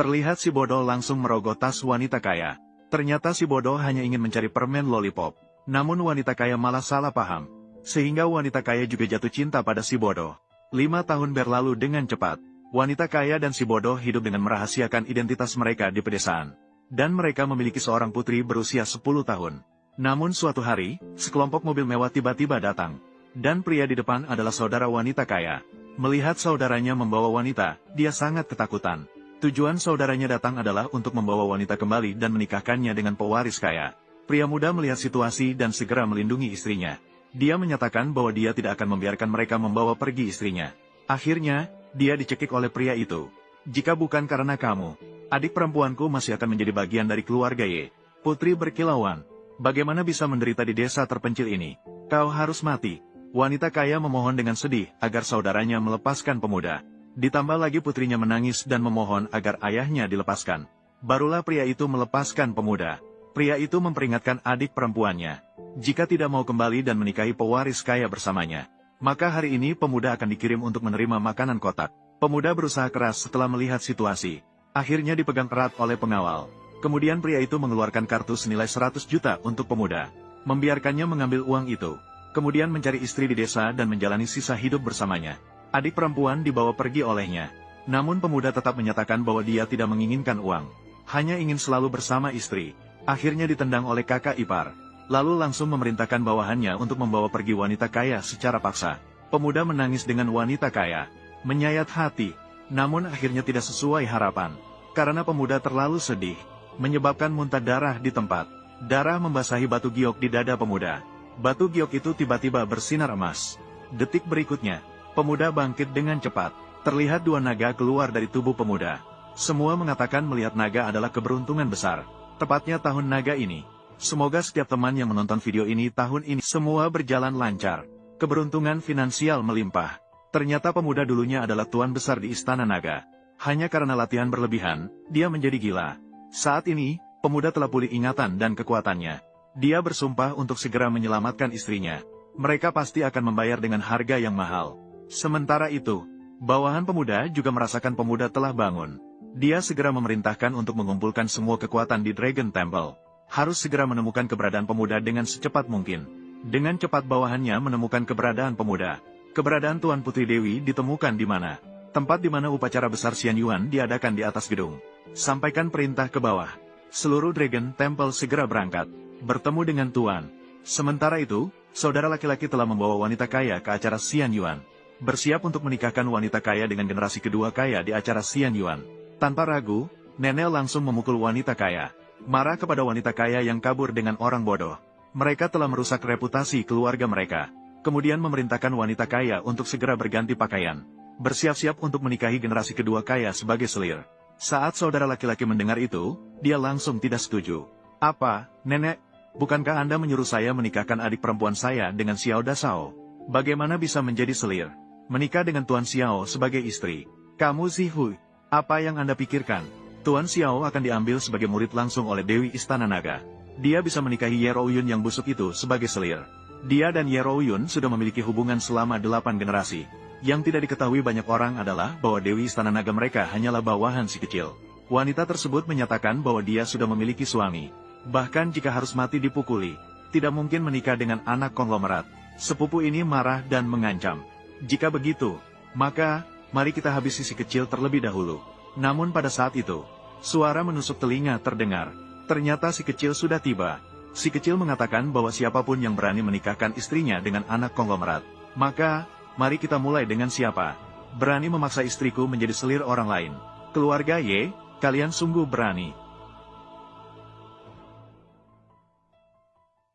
Terlihat si bodoh langsung merogoh tas wanita kaya. Ternyata si bodoh hanya ingin mencari permen lollipop. Namun wanita kaya malah salah paham. Sehingga wanita kaya juga jatuh cinta pada si bodoh. 5 tahun berlalu dengan cepat. Wanita kaya dan si bodoh hidup dengan merahasiakan identitas mereka di pedesaan. Dan mereka memiliki seorang putri berusia 10 tahun. Namun suatu hari, sekelompok mobil mewah tiba-tiba datang. Dan pria di depan adalah saudara wanita kaya. Melihat saudaranya membawa wanita, dia sangat ketakutan. Tujuan saudaranya datang adalah untuk membawa wanita kembali dan menikahkannya dengan pewaris kaya. Pria muda melihat situasi dan segera melindungi istrinya. Dia menyatakan bahwa dia tidak akan membiarkan mereka membawa pergi istrinya. Akhirnya, dia dicekik oleh pria itu. Jika bukan karena kamu, adik perempuanku masih akan menjadi bagian dari keluarga Y. Putri berkilauan. Bagaimana bisa menderita di desa terpencil ini? Kau harus mati. Wanita kaya memohon dengan sedih agar saudaranya melepaskan pemuda. Ditambah lagi putrinya menangis dan memohon agar ayahnya dilepaskan. Barulah pria itu melepaskan pemuda. Pria itu memperingatkan adik perempuannya. Jika tidak mau kembali dan menikahi pewaris kaya bersamanya, maka hari ini pemuda akan dikirim untuk menerima makanan kotak. Pemuda berusaha keras setelah melihat situasi. Akhirnya dipegang erat oleh pengawal. Kemudian pria itu mengeluarkan kartu senilai 100 juta untuk pemuda. Membiarkannya mengambil uang itu. Kemudian mencari istri di desa dan menjalani sisa hidup bersamanya. Adik perempuan dibawa pergi olehnya. Namun pemuda tetap menyatakan bahwa dia tidak menginginkan uang. Hanya ingin selalu bersama istri. Akhirnya ditendang oleh kakak ipar. Lalu langsung memerintahkan bawahannya untuk membawa pergi wanita kaya secara paksa. Pemuda menangis dengan wanita kaya. Menyayat hati. Namun akhirnya tidak sesuai harapan. Karena pemuda terlalu sedih. Menyebabkan muntah darah di tempat. Darah membasahi batu giok di dada pemuda. Batu giok itu tiba-tiba bersinar emas. Detik berikutnya, pemuda bangkit dengan cepat. Terlihat 2 naga keluar dari tubuh pemuda. Semua mengatakan melihat naga adalah keberuntungan besar. Tepatnya tahun naga ini. Semoga setiap teman yang menonton video ini tahun ini semua berjalan lancar. Keberuntungan finansial melimpah. Ternyata pemuda dulunya adalah tuan besar di Istana Naga. Hanya karena latihan berlebihan, dia menjadi gila. Saat ini, pemuda telah pulih ingatan dan kekuatannya. Dia bersumpah untuk segera menyelamatkan istrinya. Mereka pasti akan membayar dengan harga yang mahal. Sementara itu, bawahan pemuda juga merasakan pemuda telah bangun. Dia segera memerintahkan untuk mengumpulkan semua kekuatan di Dragon Temple. Harus segera menemukan keberadaan pemuda dengan secepat mungkin. Dengan cepat bawahannya menemukan keberadaan pemuda. Keberadaan Tuan Putri Dewi ditemukan di mana? Tempat di mana upacara besar Xian Yuan diadakan di atas gedung. Sampaikan perintah ke bawah. Seluruh Dragon Temple segera berangkat. Bertemu dengan Tuan. Sementara itu, saudara laki-laki telah membawa wanita kaya ke acara Xian Yuan. Bersiap untuk menikahkan wanita kaya dengan generasi kedua kaya di acara Xian Yuan. Tanpa ragu, nenek langsung memukul wanita kaya. Marah kepada wanita kaya yang kabur dengan orang bodoh. Mereka telah merusak reputasi keluarga mereka. Kemudian memerintahkan wanita kaya untuk segera berganti pakaian. Bersiap-siap untuk menikahi generasi kedua kaya sebagai selir. Saat saudara laki-laki mendengar itu, dia langsung tidak setuju. Apa, nenek? Bukankah Anda menyuruh saya menikahkan adik perempuan saya dengan Xiao Dasao? Bagaimana bisa menjadi selir? Menikah dengan Tuan Xiao sebagai istri. Kamu Zihui, apa yang Anda pikirkan? Tuan Xiao akan diambil sebagai murid langsung oleh Dewi Istana Naga. Dia bisa menikahi Ye Rouyun yang busuk itu sebagai selir. Dia dan Ye Rouyun sudah memiliki hubungan selama 8 generasi. Yang tidak diketahui banyak orang adalah bahwa Dewi Istana Naga mereka hanyalah bawahan si kecil. Wanita tersebut menyatakan bahwa dia sudah memiliki suami. Bahkan jika harus mati dipukuli, tidak mungkin menikah dengan anak konglomerat. Sepupu ini marah dan mengancam. Jika begitu, maka, mari kita habisi si kecil terlebih dahulu. Namun pada saat itu, suara menusuk telinga terdengar. Ternyata si kecil sudah tiba. Si kecil mengatakan bahwa siapapun yang berani menikahkan istrinya dengan anak konglomerat, maka, mari kita mulai dengan siapa. Berani memaksa istriku menjadi selir orang lain. Keluarga Y, kalian sungguh berani.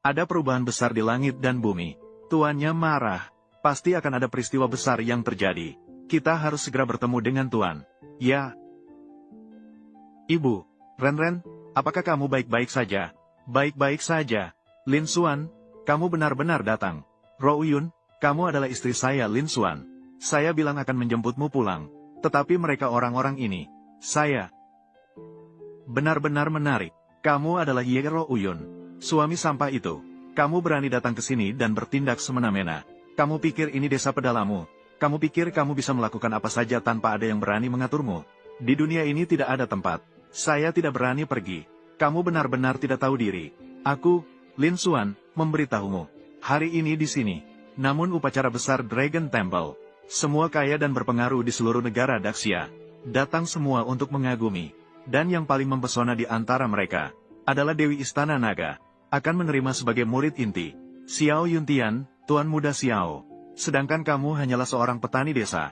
Ada perubahan besar di langit dan bumi. Tuannya marah. Pasti akan ada peristiwa besar yang terjadi. Kita harus segera bertemu dengan Tuan. Ya. Ibu, Ren, apakah kamu baik-baik saja? Baik-baik saja. Lin Xuan, kamu benar-benar datang. Rouyun, kamu adalah istri saya Lin Xuan. Saya bilang akan menjemputmu pulang. Tetapi mereka orang-orang ini. Saya. Benar-benar menarik. Kamu adalah Ye Rouyun. Suami sampah itu. Kamu berani datang ke sini dan bertindak semena-mena. Kamu pikir ini desa pedalamu? Kamu pikir kamu bisa melakukan apa saja tanpa ada yang berani mengaturmu? Di dunia ini tidak ada tempat. Saya tidak berani pergi. Kamu benar-benar tidak tahu diri. Aku, Lin Xuan, memberitahumu. Hari ini di sini. Namun upacara besar Dragon Temple. Semua kaya dan berpengaruh di seluruh negara Daxia. Datang semua untuk mengagumi. Dan yang paling mempesona di antara mereka adalah Dewi Istana Naga. Akan menerima sebagai murid inti Xiao Yuntian, Tuan Muda Xiao. Sedangkan kamu hanyalah seorang petani desa.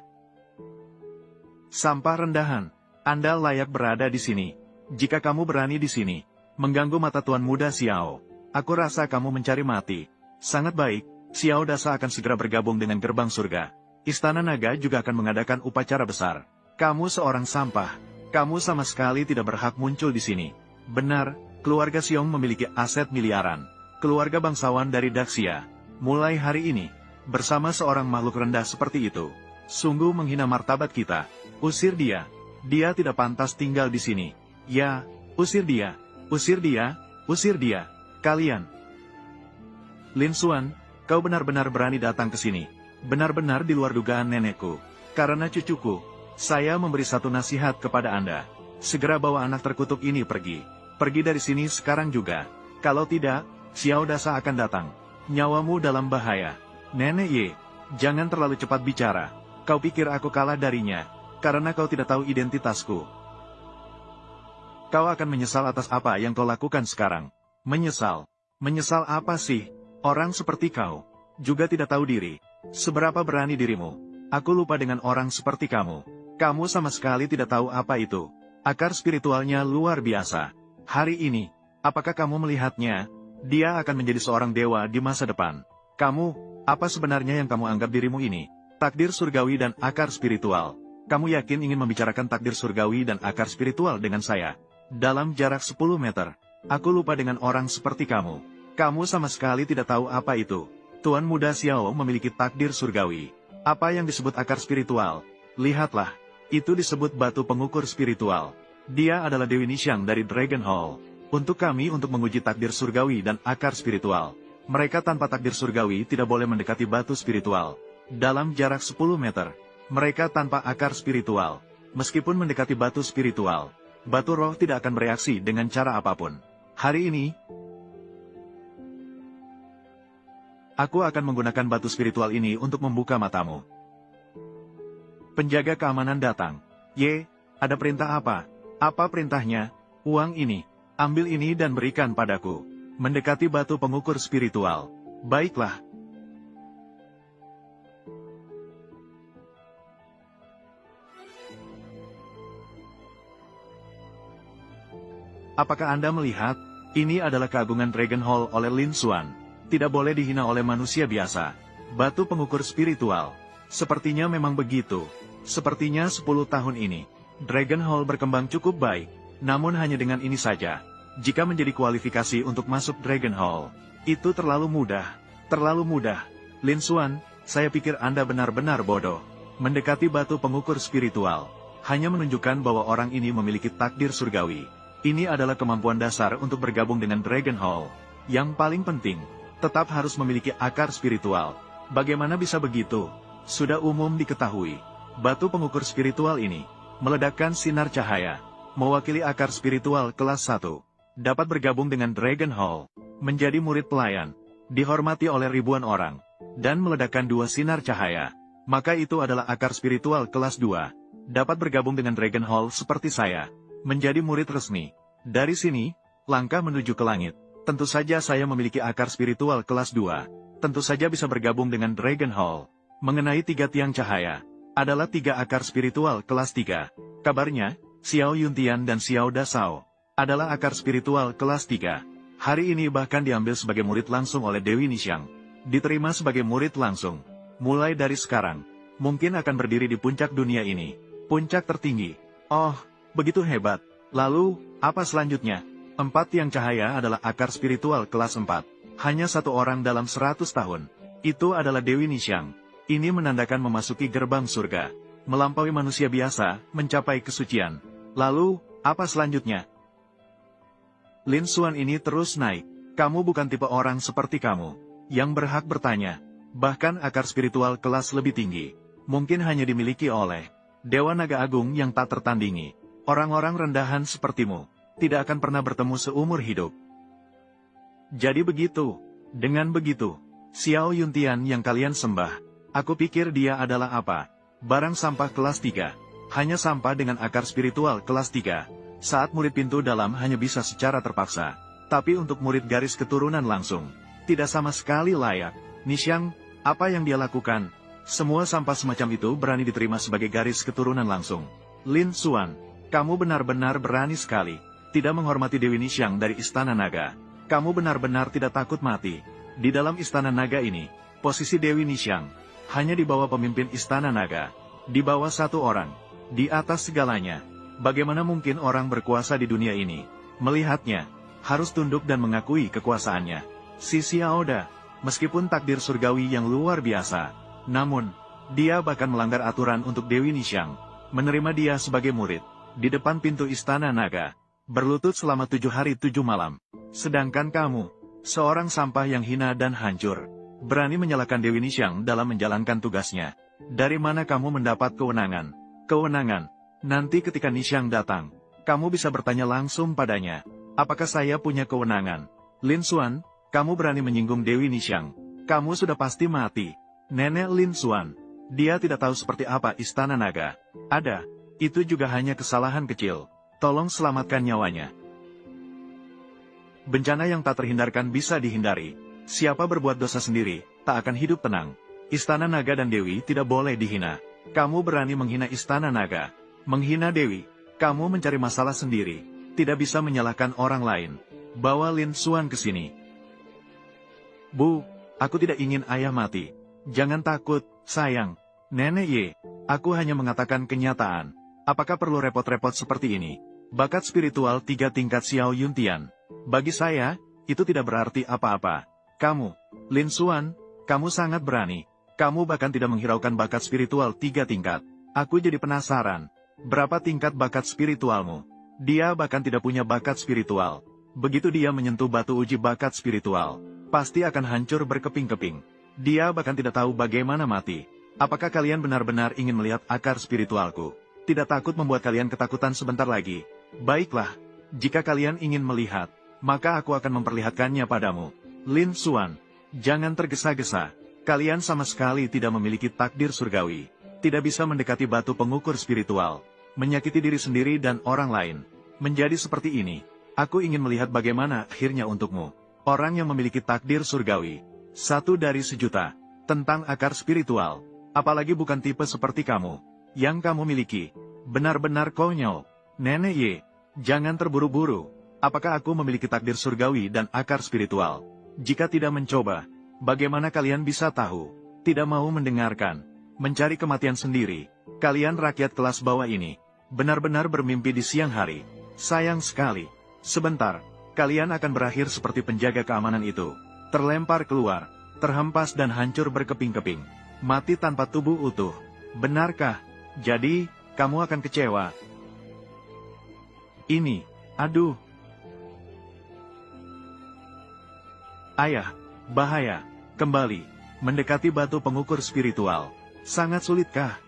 Sampah rendahan. Anda layak berada di sini. Jika kamu berani di sini mengganggu mata Tuan Muda Xiao, aku rasa kamu mencari mati. Sangat baik, Xiao Dasa akan segera bergabung dengan gerbang surga. Istana Naga juga akan mengadakan upacara besar. Kamu seorang sampah. Kamu sama sekali tidak berhak muncul di sini. Benar, keluarga Xiong memiliki aset miliaran. Keluarga bangsawan dari Daxia. Mulai hari ini, bersama seorang makhluk rendah seperti itu, sungguh menghina martabat kita. Usir dia. Dia tidak pantas tinggal di sini. Ya, usir dia. Usir dia. Usir dia. Kalian. Lin Xuan, kau benar-benar berani datang ke sini. Benar-benar di luar dugaan nenekku. Karena cucuku, saya memberi satu nasihat kepada Anda. Segera bawa anak terkutuk ini pergi. Pergi dari sini sekarang juga. Kalau tidak, Xiao Dasa akan datang. Nyawamu dalam bahaya. Nenek Ye, jangan terlalu cepat bicara. Kau pikir aku kalah darinya, karena kau tidak tahu identitasku. Kau akan menyesal atas apa yang kau lakukan sekarang. Menyesal? Menyesal apa sih? Orang seperti kau juga tidak tahu diri. Seberapa berani dirimu? Aku lupa dengan orang seperti kamu. Kamu sama sekali tidak tahu apa itu. Akar spiritualnya luar biasa. Hari ini, apakah kamu melihatnya? Dia akan menjadi seorang dewa di masa depan. Kamu, apa sebenarnya yang kamu anggap dirimu ini? Takdir surgawi dan akar spiritual. Kamu yakin ingin membicarakan takdir surgawi dan akar spiritual dengan saya? Dalam jarak 10 meter, aku lupa dengan orang seperti kamu. Kamu sama sekali tidak tahu apa itu. Tuan Muda Xiao memiliki takdir surgawi. Apa yang disebut akar spiritual? Lihatlah, itu disebut batu pengukur spiritual. Dia adalah Dewi Nixiang dari Dragon Hall. Untuk kami untuk menguji takdir surgawi dan akar spiritual. Mereka tanpa takdir surgawi tidak boleh mendekati batu spiritual. Dalam jarak 10 meter. Mereka tanpa akar spiritual, meskipun mendekati batu spiritual, batu roh tidak akan bereaksi dengan cara apapun. Hari ini, aku akan menggunakan batu spiritual ini untuk membuka matamu. Penjaga keamanan datang. Ye, ada perintah apa? Apa perintahnya? Uang ini, ambil ini dan berikan padaku. Mendekati batu pengukur spiritual. Baiklah. Apakah Anda melihat? Ini adalah keagungan Dragon Hall oleh Lin Xuan. Tidak boleh dihina oleh manusia biasa. Batu pengukur spiritual. Sepertinya memang begitu. Sepertinya 10 tahun ini, Dragon Hall berkembang cukup baik. Namun hanya dengan ini saja. Jika menjadi kualifikasi untuk masuk Dragon Hall, itu terlalu mudah. Terlalu mudah. Lin Xuan, saya pikir Anda benar-benar bodoh. Mendekati batu pengukur spiritual hanya menunjukkan bahwa orang ini memiliki takdir surgawi. Ini adalah kemampuan dasar untuk bergabung dengan Dragon Hall. Yang paling penting, tetap harus memiliki akar spiritual. Bagaimana bisa begitu? Sudah umum diketahui. Batu pengukur spiritual ini meledakkan sinar cahaya, mewakili akar spiritual kelas 1. Dapat bergabung dengan Dragon Hall, menjadi murid pelayan, dihormati oleh ribuan orang, dan meledakkan 2 sinar cahaya. Maka itu adalah akar spiritual kelas 2. Dapat bergabung dengan Dragon Hall seperti saya. Menjadi murid resmi. Dari sini, langkah menuju ke langit. Tentu saja saya memiliki akar spiritual kelas 2. Tentu saja bisa bergabung dengan Dragon Hall. Mengenai 3 tiang cahaya, adalah 3 akar spiritual kelas 3. Kabarnya, Xiao Yuntian dan Xiao Dasao adalah akar spiritual kelas 3. Hari ini bahkan diambil sebagai murid langsung oleh Dewi Nixiang. Diterima sebagai murid langsung. Mulai dari sekarang, mungkin akan berdiri di puncak dunia ini. Puncak tertinggi. Oh, begitu hebat. Lalu, apa selanjutnya? 4 tiang cahaya adalah akar spiritual kelas 4. Hanya 1 orang dalam 100 tahun. Itu adalah Dewi Nixiang. Ini menandakan memasuki gerbang surga. Melampaui manusia biasa, mencapai kesucian. Lalu, apa selanjutnya? Lin Xuan ini terus naik. Kamu bukan tipe orang seperti kamu, yang berhak bertanya. Bahkan akar spiritual kelas lebih tinggi, mungkin hanya dimiliki oleh Dewa Naga Agung yang tak tertandingi. Orang-orang rendahan sepertimu tidak akan pernah bertemu seumur hidup. Jadi begitu. Dengan begitu, Xiao Yuntian yang kalian sembah, aku pikir dia adalah apa? Barang sampah kelas 3. Hanya sampah dengan akar spiritual kelas 3. Saat murid pintu dalam hanya bisa secara terpaksa. Tapi untuk murid garis keturunan langsung, tidak sama sekali layak. Nixiang, apa yang dia lakukan? Semua sampah semacam itu berani diterima sebagai garis keturunan langsung. Lin Xuan, kamu benar-benar berani sekali. Tidak menghormati Dewi Nixiang dari Istana Naga. Kamu benar-benar tidak takut mati. Di dalam Istana Naga ini, posisi Dewi Nixiang hanya di bawah pemimpin Istana Naga. Di bawah satu orang. Di atas segalanya. Bagaimana mungkin orang berkuasa di dunia ini melihatnya, harus tunduk dan mengakui kekuasaannya. Si Xiaoda, meskipun takdir surgawi yang luar biasa, namun, dia bahkan melanggar aturan untuk Dewi Nixiang, menerima dia sebagai murid, di depan pintu Istana Naga, berlutut selama 7 hari 7 malam. Sedangkan kamu, seorang sampah yang hina dan hancur, berani menyalahkan Dewi Nixiang dalam menjalankan tugasnya. Dari mana kamu mendapat kewenangan? Kewenangan, nanti ketika Nixiang datang, kamu bisa bertanya langsung padanya. Apakah saya punya kewenangan? Lin Xuan, kamu berani menyinggung Dewi Nixiang. Kamu sudah pasti mati. Nenek Lin Xuan, dia tidak tahu seperti apa Istana Naga. Ada, itu juga hanya kesalahan kecil. Tolong selamatkan nyawanya. Bencana yang tak terhindarkan bisa dihindari. Siapa berbuat dosa sendiri, tak akan hidup tenang. Istana Naga dan Dewi tidak boleh dihina. Kamu berani menghina Istana Naga, menghina Dewi. Kamu mencari masalah sendiri, tidak bisa menyalahkan orang lain. Bawa Lin Xuan ke sini. Bu, aku tidak ingin ayah mati. Jangan takut, sayang. Nenek Ye, aku hanya mengatakan kenyataan. Apakah perlu repot-repot seperti ini? Bakat spiritual 3 tingkat Xiao Yuntian. Bagi saya, itu tidak berarti apa-apa. Kamu, Lin Xuan, kamu sangat berani. Kamu bahkan tidak menghiraukan bakat spiritual 3 tingkat. Aku jadi penasaran. Berapa tingkat bakat spiritualmu? Dia bahkan tidak punya bakat spiritual. Begitu dia menyentuh batu uji bakat spiritual, pasti akan hancur berkeping-keping. Dia bahkan tidak tahu bagaimana mati. Apakah kalian benar-benar ingin melihat akar spiritualku? Tidak takut membuat kalian ketakutan sebentar lagi? Baiklah, jika kalian ingin melihat, maka aku akan memperlihatkannya padamu. Lin Xuan, jangan tergesa-gesa. Kalian sama sekali tidak memiliki takdir surgawi. Tidak bisa mendekati batu pengukur spiritual. Menyakiti diri sendiri dan orang lain. Menjadi seperti ini. Aku ingin melihat bagaimana akhirnya untukmu. Orang yang memiliki takdir surgawi. 1 dari sejuta. Tentang akar spiritual. Apalagi bukan tipe seperti kamu. Yang kamu miliki. Benar-benar konyol. Nenek Ye, jangan terburu-buru. Apakah aku memiliki takdir surgawi dan akar spiritual? Jika tidak mencoba, bagaimana kalian bisa tahu? Tidak mau mendengarkan. Mencari kematian sendiri. Kalian rakyat kelas bawah ini. Benar-benar bermimpi di siang hari. Sayang sekali. Sebentar, kalian akan berakhir seperti penjaga keamanan itu. Terlempar keluar, terhempas dan hancur berkeping-keping. Mati tanpa tubuh utuh. Benarkah? Jadi, kamu akan kecewa. Ini, aduh. Ayah, bahaya. Kembali, mendekati batu pengukur spiritual. Sangat sulitkah?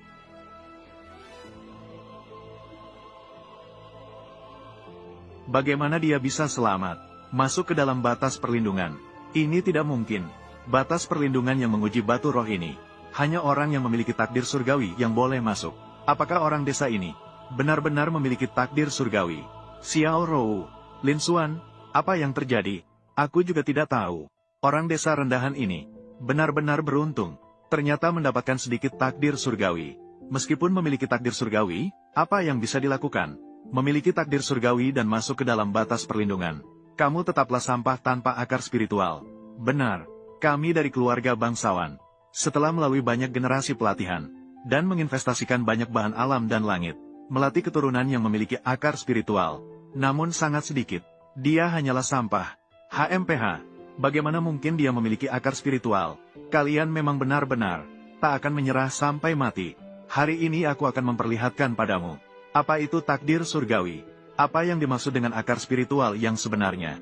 Bagaimana dia bisa selamat? Masuk ke dalam batas perlindungan. Ini tidak mungkin. Batas perlindungan yang menguji batu roh ini. Hanya orang yang memiliki takdir surgawi yang boleh masuk. Apakah orang desa ini benar-benar memiliki takdir surgawi? Xiao Rou, Lin Xuan, apa yang terjadi? Aku juga tidak tahu. Orang desa rendahan ini benar-benar beruntung. Ternyata mendapatkan sedikit takdir surgawi. Meskipun memiliki takdir surgawi, apa yang bisa dilakukan? Memiliki takdir surgawi dan masuk ke dalam batas perlindungan. Kamu tetaplah sampah tanpa akar spiritual. Benar, kami dari keluarga bangsawan. Setelah melalui banyak generasi pelatihan, dan menginvestasikan banyak bahan alam dan langit, melatih keturunan yang memiliki akar spiritual, namun sangat sedikit. Dia hanyalah sampah. HMPH, bagaimana mungkin dia memiliki akar spiritual? Kalian memang benar-benar tak akan menyerah sampai mati. Hari ini aku akan memperlihatkan padamu. Apa itu takdir surgawi? Apa yang dimaksud dengan akar spiritual yang sebenarnya?